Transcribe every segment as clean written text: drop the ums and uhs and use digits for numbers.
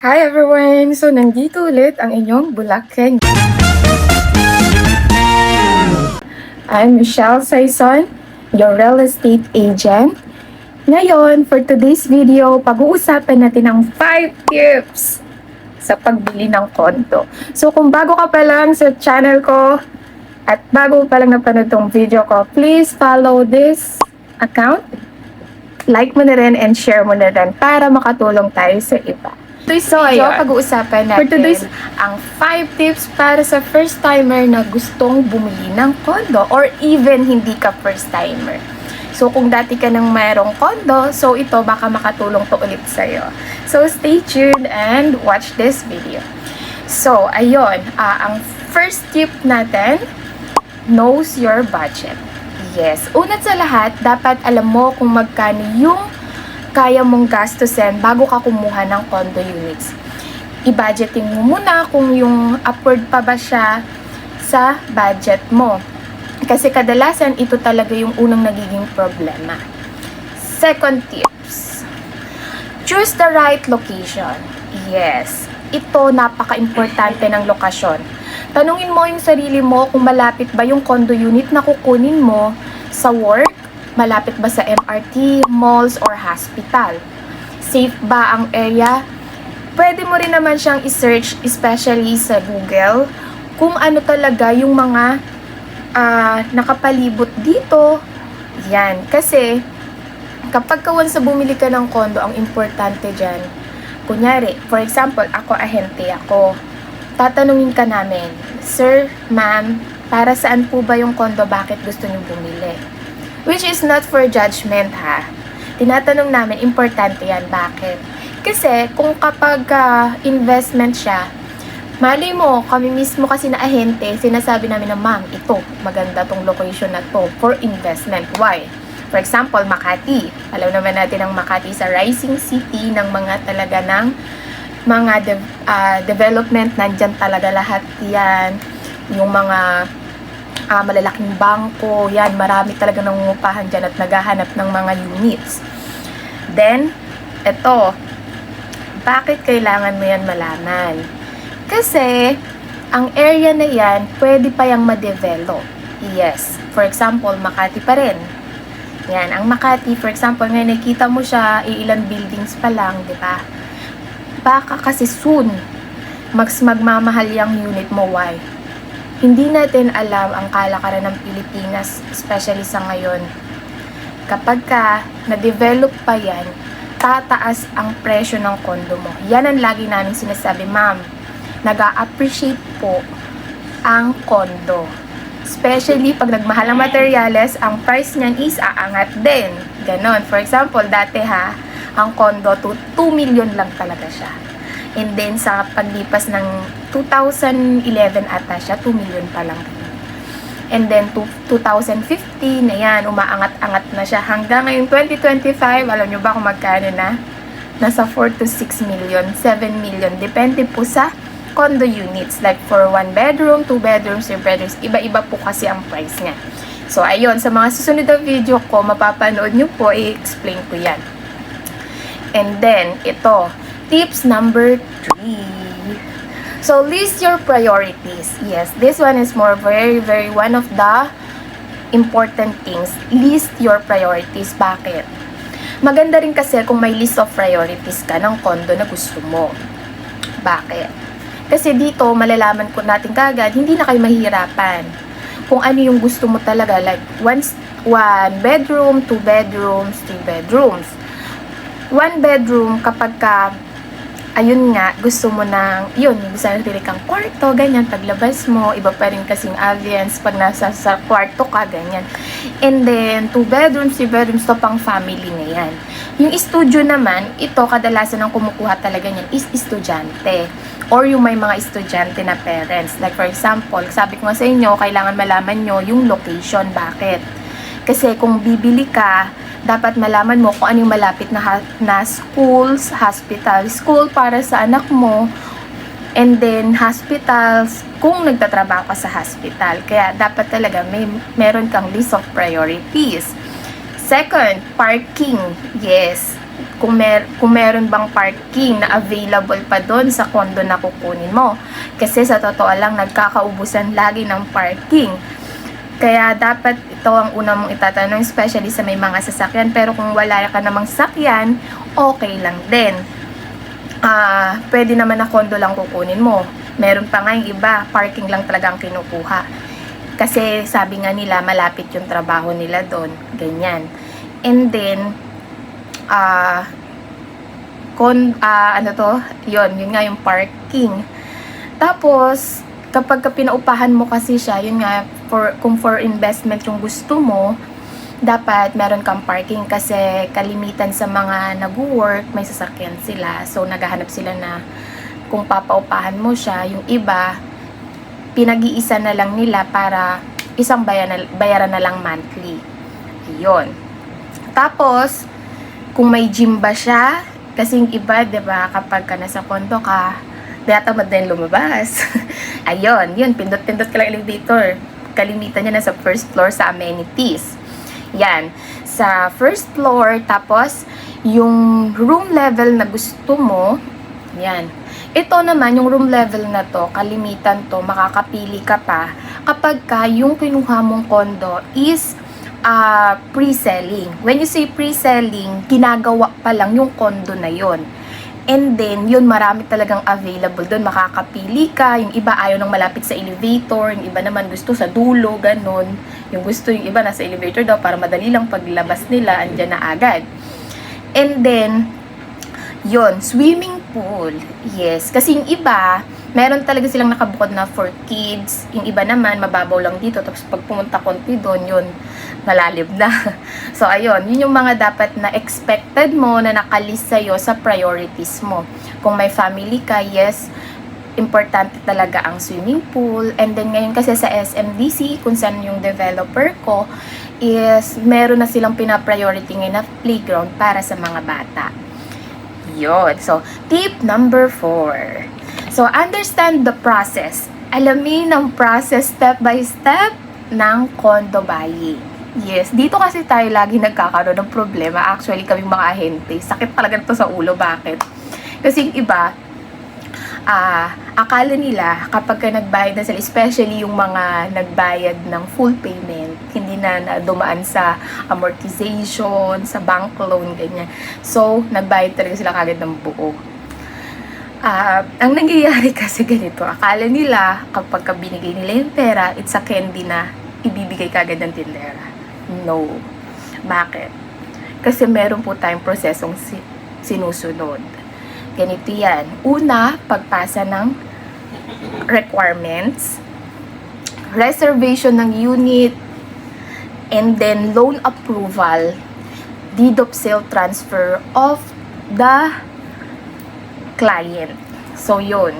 Hi everyone! So, nandito ulit ang inyong Bulacan. I'm Michelle Saison, your real estate agent. Ngayon, for today's video, pag-uusapan natin ang 5 tips sa pagbili ng kondo. So, kung bago ka pa lang sa channel ko at bago pa lang napanood tong video ko, please follow this account. Like mo na rin and share mo na rin para makatulong tayo sa iba. So, pag-uusapan natin ang 5 tips para sa first-timer na gustong bumili ng kondo or even hindi ka first-timer. So, kung dati ka nang mayroong kondo, so ito baka makatulong to ulit sa'yo. So, stay tuned and watch this video. So, ayun, ang first tip natin, knows your budget. Yes, unat sa lahat, dapat alam mo kung magkano yung kaya mong gastusin bago ka kumuha ng condo units. I-budgeting mo muna kung yung upward pa ba siya sa budget mo. Kasi kadalasan ito talaga yung unang nagiging problema. Second tips, choose the right location. Yes, ito napaka-importante ng lokasyon. Tanungin mo yung sarili mo kung malapit ba yung condo unit na kukunin mo sa work, malapit ba sa MRT, malls, or hospital? Safe ba ang area? Pwede mo rin naman siyang i-search, especially sa Google, kung ano talaga yung mga nakapalibot dito. Yan. Kasi, kapag once sa bumili ka ng kondo, ang importante dyan, kunyari, for example, ako ahente ako. Tatanungin ka namin, Sir, Ma'am, para saan po ba yung kondo? Bakit gusto niyo bumili? Which is not for judgment, ha. Tinatanong namin, importante yan. Bakit? Kasi, kung kapag investment siya, mali mo, kami mismo kasi na ahente, sinasabi namin na, ma'am, ito, maganda tong location na to for investment. Why? For example, Makati. Alam naman natin ang Makati sa rising city ng mga talaga ng mga development. Nandyan talaga lahat yan. Yung mga malalaking bangko, yan, marami talaga nangungupahan dyan at naghahanap ng mga units. Then, eto, bakit kailangan mo yan malaman? Kasi, ang area na yan, pwede pa yung ma-develop. Yes, for example, Makati pa rin. Yan, ang Makati, for example, ngayon nakita mo siya, ilan buildings pa lang, di ba? Baka kasi soon, magmamahal yung unit mo, why? Hindi natin alam ang kalakaran ng Pilipinas, especially sa ngayon. Kapag na-develop pa yan, tataas ang presyo ng kondo mo. Yan ang lagi namin sinasabi, ma'am, nag-a-appreciate po ang kondo. Especially pag nagmahal ang materyales, ang price niyan is aangat din. Ganon. For example, dati ang kondo 2 million lang talaga siya. And then, sa paglipas ng 2011 ata siya, 2 million pa lang. And then, 2015, ayan, umaangat-angat na siya. Hanggang ngayon, 2025, alam nyo ba kung magkano na? Nasa 4 to 6 million, 7 million. Depende po sa condo units. Like for 1 bedroom, 2 bedrooms, 3 bedrooms. Iba-iba po kasi ang price niya. So, ayun, sa mga susunod na video ko, mapapanood nyo po, i-explain ko yan. And then, ito, tips number 3. So, list your priorities. Yes, this one is very one of the important things. List your priorities. Bakit? Maganda rin kasi kung may list of priorities ka ng kondo na gusto mo. Bakit? Kasi dito, malalaman ko natin kagad, hindi na kayo mahihirapan. Kung ano yung gusto mo talaga. Like, 1 bedroom, 2 bedrooms, 3 bedrooms. 1 bedroom, kapag ayun nga, gusto mo ng, yun, gusto na pili kang kwarto, ganyan, paglabas mo, iba pa rin kasing ambience pag nasa sa kwarto ka, ganyan. And then, 2 bedrooms, 3 bedrooms, to pang family na yan. Yung studio naman, ito, kadalasan ng kumukuha talaga niyan is estudyante. Or yung may mga estudyante na parents. Like, for example, sabi ko nga sa inyo, kailangan malaman nyo yung location. Bakit? Kasi kung bibili ka, dapat malaman mo kung ano yung malapit na schools, hospital, school para sa anak mo, and then hospitals, kung nagtatrabaho ka sa hospital. Kaya dapat talaga meron kang list of priorities. Second, parking. Yes. kung meron bang parking na available pa doon sa condo na kukunin mo. Kasi sa totoo lang, nagkakaubusan lagi ng parking. Kaya dapat ito ang una mong itatanong, especially sa may mga sasakyan. Pero kung wala ka namang sasakyan, okay lang din. Pwede naman na condo lang kukunin mo. Meron pa nga yung iba, parking lang talaga ang kinukuha. Kasi sabi nga nila, malapit yung trabaho nila doon. Ganyan. And then, yun nga yung parking. Tapos, kapag pinaupahan mo kasi siya, yun nga, kung for investment yung gusto mo, dapat meron kang parking kasi kalimitan sa mga nag-work, may sasakyan sila. So, naghahanap sila na kung papaupahan mo siya, yung iba, pinag-iisa na lang nila para isang bayaran na lang monthly. Yun. Tapos, kung may gym ba siya, kasi yung iba, diba, kapag ka nasa condo ka, tamad na yung lumabas. Ayun, yun, pindot-pindot ka lang elevator. Kalimitan niya na sa first floor sa amenities. Yan, sa first floor, tapos, yung room level na gusto mo, yan. Ito naman, yung room level na to, kalimitan to, makakapili ka pa kapag ka yung kinuha mong condo is pre-selling. When you say pre-selling, ginagawa pa lang yung condo na yon. And then, yun, marami talagang available doon. Makakapili ka. Yung iba ayaw nang malapit sa elevator. Yung iba naman gusto sa dulo, ganun. Yung iba nasa elevator daw para madali lang paglabas nila, andyan na agad. And then, yun, swimming pool. Yes, kasi yung iba, meron talaga silang nakabukod na for kids. Yung iba naman, mababaw lang dito. Tapos pag pumunta konti doon, yun, malalim na. So, ayun, yun yung mga dapat na expected mo na nakalist sa'yo sa priorities mo. Kung may family ka, yes, importante talaga ang swimming pool. And then ngayon kasi sa SMDC, kung saan yung developer ko, is meron na silang pina-priority ngayon na playground para sa mga bata. Yun. So, tip number 4. So, understand the process. Alamin ang process step by step ng condo buying. Yes, dito kasi tayo lagi nagkakaroon ng problema. Actually, kaming mga ahente, sakit talaga ito sa ulo. Bakit? Kasi yung iba, akala nila kapag ka nagbayad na sila, especially yung mga nagbayad ng full payment, hindi na dumaan sa amortization, sa bank loan, ganyan. So, nagbayad talaga sila kagad ng buo. Ang nangyayari kasi ganito, akala nila kapag ka binigay nila yung pera, it's a candy na ibibigay kagad ng tindera. No. Bakit? Kasi meron po tayong prosesong sinusunod. Ganito yan. Una, pagpasa ng requirements, reservation ng unit, and then loan approval, deed of sale transfer of the client. So, yun.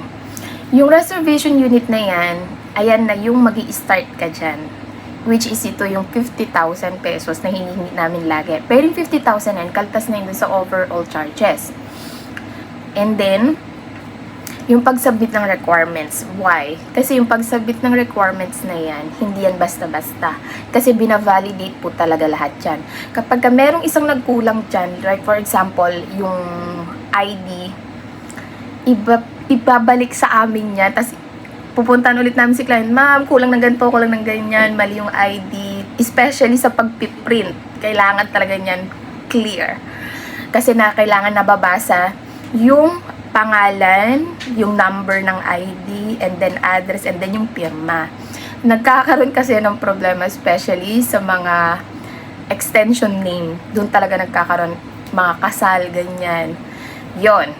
Yung reservation unit na yan, ayan na yung magi-start ka dyan. Which is ito yung 50,000 pesos na hinihingi namin lagi. Pero yung 50,000 yan, kaltas na yun sa overall charges. And then, yung pag-submit ng requirements. Why? Kasi yung pag-submit ng requirements na yan, hindi yan basta-basta. Kasi binavalidate po talaga lahat yan. Kapag merong isang nagkulang dyan, like for example, yung ID, ibabalik sa amin yan. Tapos, pupuntahan ulit namin si client, ma'am, kulang ng ganito, kulang ng ganyan, mali yung ID. Especially sa pagpiprint, kailangan talaga yan clear. Kasi kailangan nababasa yung pangalan, yung number ng ID, and then address, and then yung pirma. Nagkakaroon kasi ng problema, especially sa mga extension name. Doon talaga nagkakaroon, mga kasal, ganyan. Yon.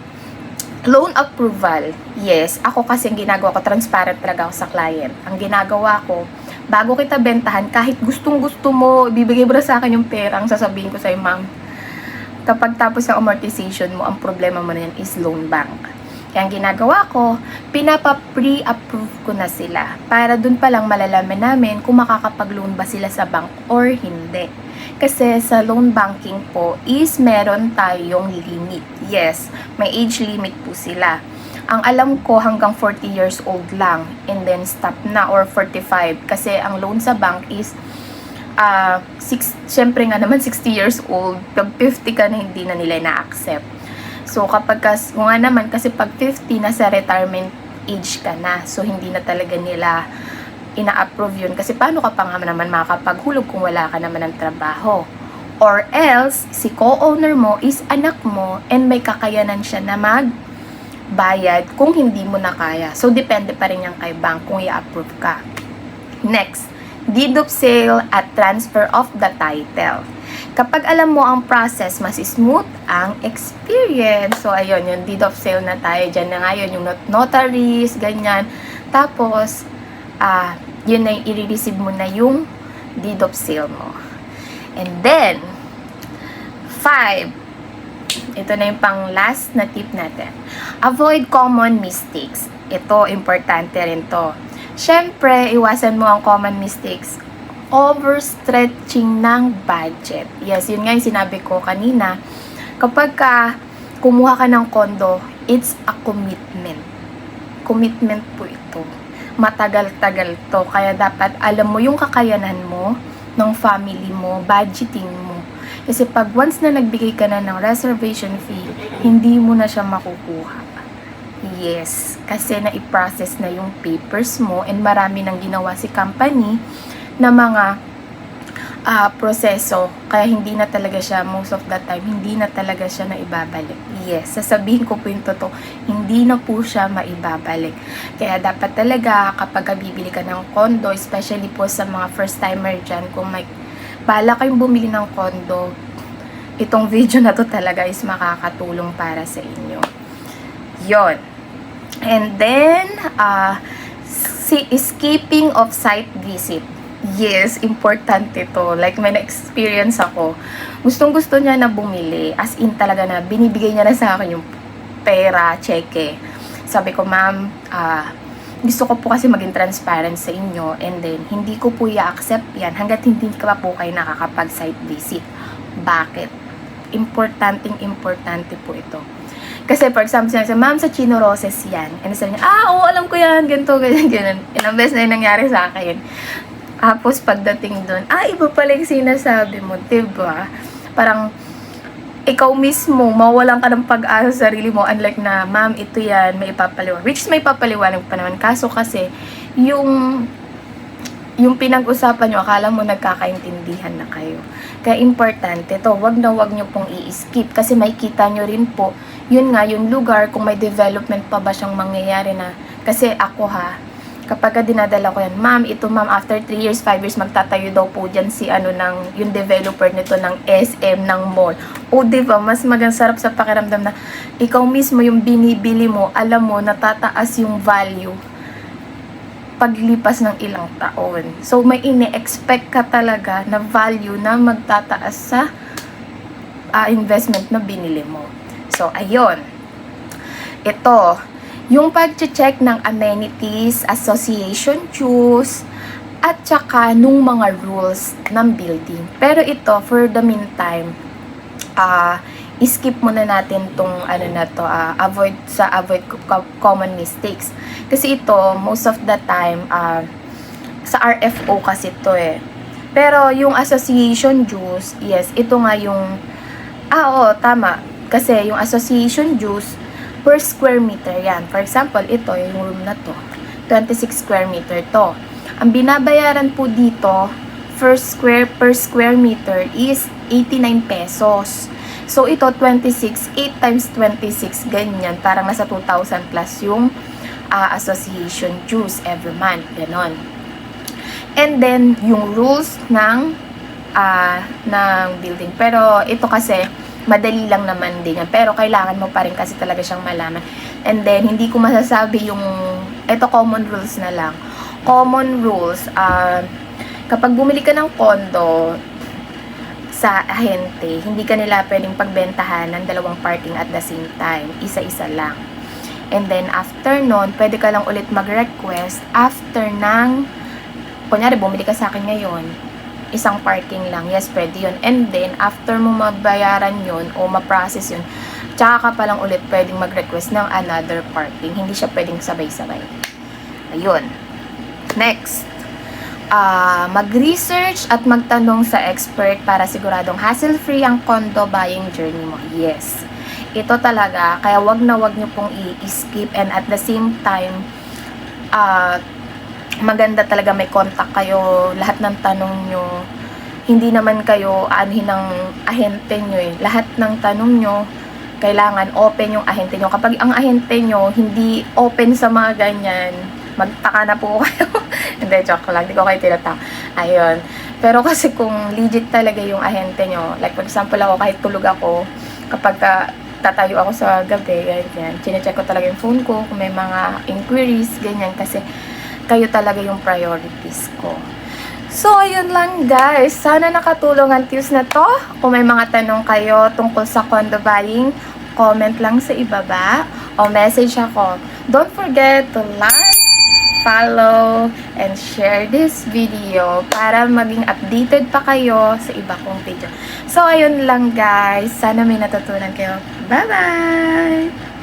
Loan approval, yes. Ako kasi ang ginagawa ko, transparent talaga ako sa client. Ang ginagawa ko, bago kita bentahan, kahit gustong-gusto mo, ibibigay mo na sa akin yung pera, ang sasabihin ko sa'yo, ma'am, kapag tapos ng amortization mo, ang problema mo na yan is loan bank. Kaya ang ginagawa ko, pinapa-pre-approve ko na sila. Para dun pa lang malalaman namin kung makakapag-loan ba sila sa bank or hindi. Kasi sa loan banking po is meron tayong limit. Yes, may age limit po sila. Ang alam ko hanggang 40 years old lang and then stop na or 45 kasi ang loan sa bank is syempre nga naman 60 years old, pag 50 ka na hindi na nila na-accept. So kapag kung nga naman, kasi pag 50, nasa retirement age ka na. So hindi na talaga nila ina-approve yun. Kasi paano ka pa nga naman makapaghulog kung wala ka naman ng trabaho? Or else, si co-owner mo is anak mo and may kakayanan siya na magbayad kung hindi mo na kaya. So, depende pa rin yan kay bank kung i-approve ka. Next, deed of sale at transfer of the title. Kapag alam mo ang process, mas smooth ang experience. So, ayun, yung deed of sale na tayo dyan na ngayon, yung notaries, ganyan. Tapos, yun na yung i-receive mo na yung deed of sale mo. And then, 5. Ito na yung pang last na tip natin. Avoid common mistakes. Ito, importante rin to. Siyempre, iwasan mo ang common mistakes. Overstretching ng budget. Yes, yun nga yung sinabi ko kanina. Kapag kumuha ka ng kondo, it's a commitment. Commitment po ito. Matagal-tagal to. Kaya dapat alam mo yung kakayanan mo ng family mo, budgeting mo. Kasi pag once na nagbigay ka na ng reservation fee, hindi mo na siya makukuha. Yes, kasi na-i-process na yung papers mo and marami nang ginawa si company na mga proseso. Kaya hindi na talaga siya, most of the time, hindi na talaga siya na ibabalik. Yes, sasabihin ko po yung totoo, hindi na po siya maibabalik. Kaya dapat talaga kapag bibili ka ng condo, especially po sa mga first timer dyan, kung may bala kayong bumili ng condo, itong video na to talaga is makakatulong para sa inyo. Yon. And then, skipping of site visit. Yes, importante to. Like, may na-experience ako. Gustong-gusto niya na bumili. As in talaga na, binibigay niya na sa akin yung pera, cheque. Sabi ko, ma'am, gusto ko po kasi maging transparent sa inyo. And then, hindi ko po i-accept yan hanggat hindi ka pa po kayo nakakapag-site visit. Bakit? Importante po ito. Kasi, for example, sinasabi, ma'am, sa Chino Roses yan. And sabi niya, oo, alam ko yan, ganito, ganyan. Ilang beses na yung nangyari sa akin. Tapos pagdating doon, iba pala yung sinasabi mo, diba? Parang, ikaw mismo, mawalan ka ng pag-asa sa sarili mo, unlike na, ma'am, ito yan, may ipapaliwanag. Which is may papaliwanag pa naman. Kaso kasi, yung pinag-usapan nyo, akala mo nagkakaintindihan na kayo. Kaya importante to, wag na wag nyo pong i-skip. Kasi makikita nyo rin po, yun nga, yung lugar, kung may development pa ba siyang mangyayari na. Kasi ako kapag dinadala ko yan, ma'am, ito ma'am, after 3 years, 5 years, magtatayo daw po dyan si yung developer nito ng SM, ng mall. O diba, mas sarap sa pakiramdam na ikaw mismo yung binibili mo, alam mo, natataas yung value paglipas ng ilang taon. So, may ine-expect ka talaga na value na magtataas sa investment na binili mo. So, ayun. Ito, yung pag-check ng amenities, association dues, at saka nung mga rules ng building. Pero ito, for the meantime, skip muna natin tong avoid common mistakes. Kasi ito, most of the time, sa RFO kasi ito eh. Pero yung association dues, yes, ito nga yung, oo, tama. Kasi yung association dues, per square meter yan. For example, ito, yung room na to, 26 square meter to. Ang binabayaran po dito, per square meter is 89 pesos. So, ito, 26, 8 times 26, ganyan. Parang nasa 2,000 plus yung association dues every month. Ganon. And then, yung rules ng building. Pero, ito kasi, madali lang naman din yan. Pero kailangan mo pa rin kasi talaga siyang malaman. And then, hindi ko masasabi yung, ito common rules na lang. Common rules, kapag bumili ka ng condo sa ahente, hindi ka nila pwedeng pagbentahan ng dalawang parking at the same time. Isa-isa lang. And then, after nun, pwede ka lang ulit mag-request after ng, kunyari, bumili ka sa akin ngayon, isang parking lang, yes, pwede yun. And then, after mo mabayaran yun o ma-process yun, tsaka ka palang ulit pwedeng mag-request ng another parking. Hindi siya pwedeng sabay-sabay. Ayun. Next. mag-research at magtanong sa expert para siguradong hassle-free ang condo buying journey mo. Yes. Ito talaga, kaya wag na wag nyo pong i-skip, and at the same time, maganda talaga may contact kayo, lahat ng tanong nyo, hindi naman kayo aanhin ng ahente nyo eh. Lahat ng tanong nyo, kailangan open yung ahente nyo. Kapag ang ahente nyo hindi open sa mga ganyan, magtaka na po kayo. Hindi, joke lang. Hindi ko kayo tinataka. Ayun. Pero kasi kung legit talaga yung ahente nyo, like for example ako, kahit tulog ako, kapag tatayo ako sa gabi, ganyan, chinecheck ko talaga yung phone ko, kung may mga inquiries, ganyan, kasi kayo talaga yung priorities ko. So, ayun lang guys. Sana nakatulong ang tips na to. Kung may mga tanong kayo tungkol sa condo buying, comment lang sa ibaba o message ako. Don't forget to like, follow, and share this video para maging updated pa kayo sa iba kong video. So, ayun lang guys. Sana may natutunan kayo. Bye-bye!